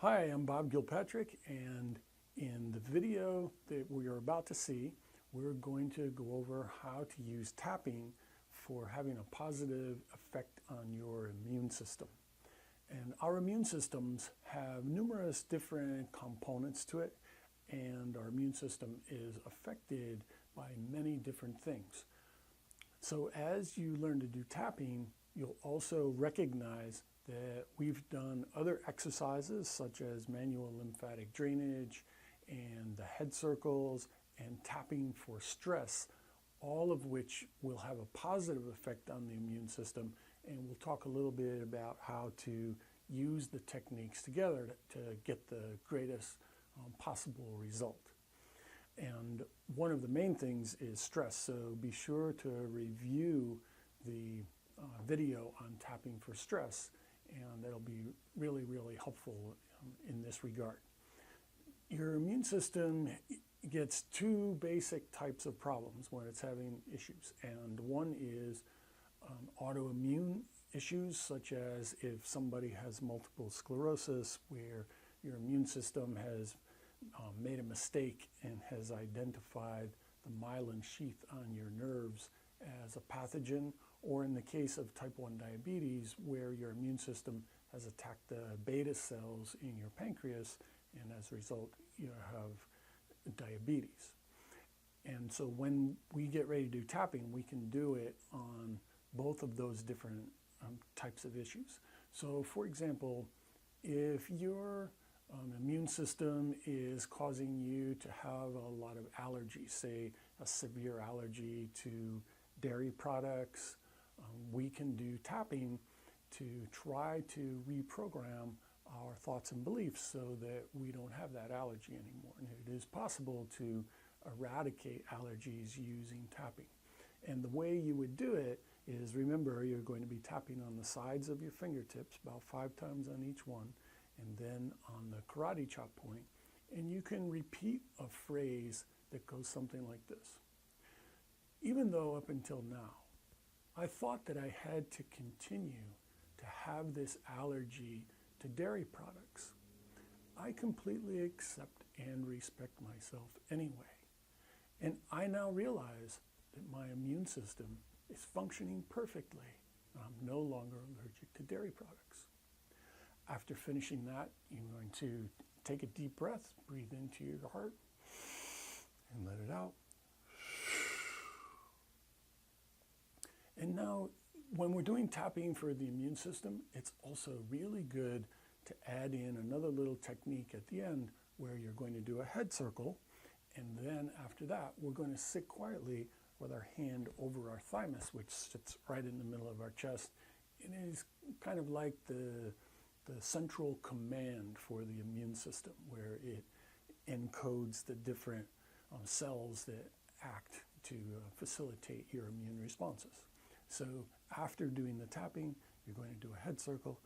Hi, I'm Bob Gilpatrick, and in the video that we are about to see, we're going to go over how to use tapping for having a positive effect on your immune system. And our immune systems have numerous different components to it, and our immune system is affected by many different things. So as you learn to do tapping, you'll also recognize that we've done other exercises such as manual lymphatic drainage and the head circles and tapping for stress, all of which will have a positive effect on the immune system. And we'll talk a little bit about how to use the techniques together to get the greatest possible result. And one of the main things is stress, so be sure to review the video on tapping for stress, and that'll be really, really helpful in this regard. Your immune system gets two basic types of problems when it's having issues, and one is autoimmune issues, such as if somebody has multiple sclerosis, where your immune system has made a mistake and has identified the myelin sheath on your nerves as a pathogen, or in the case of type 1 diabetes, where your immune system has attacked the beta cells in your pancreas, and as a result, you have diabetes. And so when we get ready to do tapping, we can do it on both of those different types of issues. So for example, if your immune system is causing you to have a lot of allergies, say a severe allergy to dairy products, we can do tapping to try to reprogram our thoughts and beliefs so that we don't have that allergy anymore. And it is possible to eradicate allergies using tapping. And the way you would do it is, remember, you're going to be tapping on the sides of your fingertips, about 5 times on each one, and then on the karate chop point, and you can repeat a phrase that goes something like this. Even though up until now, I thought that I had to continue to have this allergy to dairy products, I completely accept and respect myself anyway. And I now realize that my immune system is functioning perfectly, and I'm no longer allergic to dairy products. After finishing that, you're going to take a deep breath, breathe into your heart, and let it out. And now, when we're doing tapping for the immune system, it's also really good to add in another little technique at the end where you're going to do a head circle, and then after that, we're going to sit quietly with our hand over our thymus, which sits right in the middle of our chest. And it is kind of like the central command for the immune system, where it encodes the different cells that act to facilitate your immune responses. So after doing the tapping, you're going to do a head circle.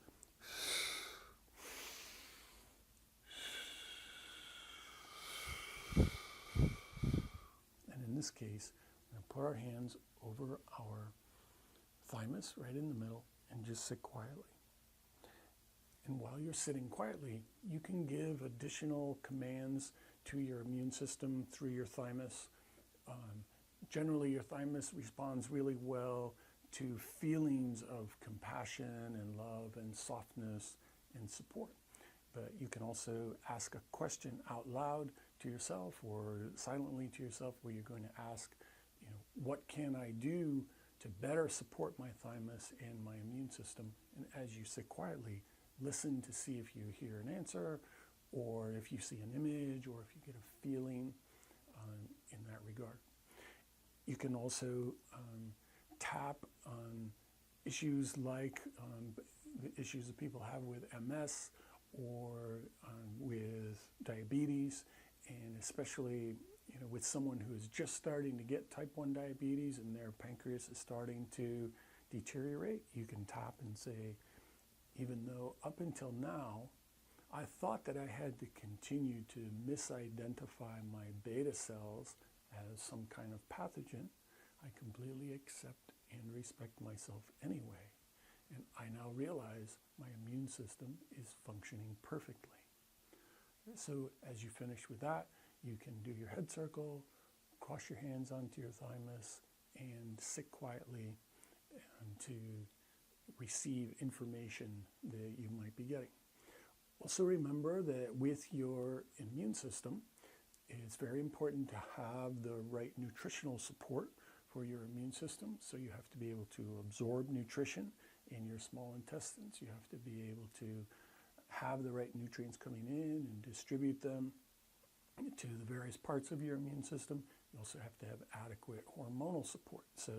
And in this case, we're going to put our hands over our thymus right in the middle and just sit quietly. And while you're sitting quietly, you can give additional commands to your immune system through your thymus. Generally, your thymus responds really well to feelings of compassion and love and softness and support. But you can also ask a question out loud to yourself or silently to yourself, where you're going to ask, what can I do to better support my thymus and my immune system? And as you sit quietly, listen to see if you hear an answer, or if you see an image, or if you get a feeling in that regard. You can also tap on issues like the issues that people have with MS or with diabetes, and especially with someone who is just starting to get type 1 diabetes and their pancreas is starting to deteriorate. You can tap and say, even though up until now, I thought that I had to continue to misidentify my beta cells as some kind of pathogen, I completely accept and respect myself anyway. And I now realize my immune system is functioning perfectly. So as you finish with that, you can do your head circle, cross your hands onto your thymus, and sit quietly to receive information that you might be getting. Also remember that with your immune system, it's very important to have the right nutritional support for your immune system. So you have to be able to absorb nutrition in your small intestines. You have to be able to have the right nutrients coming in and distribute them to the various parts of your immune system. You also have to have adequate hormonal support. So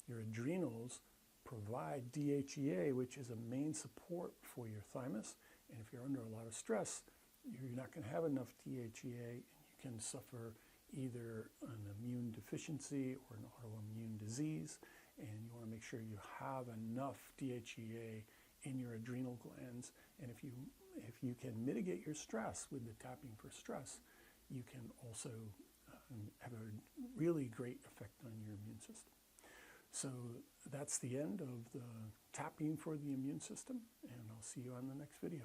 your adrenals provide DHEA, which is a main support for your thymus. And if you're under a lot of stress, you're not going to have enough DHEA, and you can suffer either an immune deficiency or an autoimmune disease. And you want to make sure you have enough DHEA in your adrenal glands. And if you can mitigate your stress with the tapping for stress, you can also have a really great effect on your immune system. So that's the end of the tapping for the immune system, and I'll see you on the next video.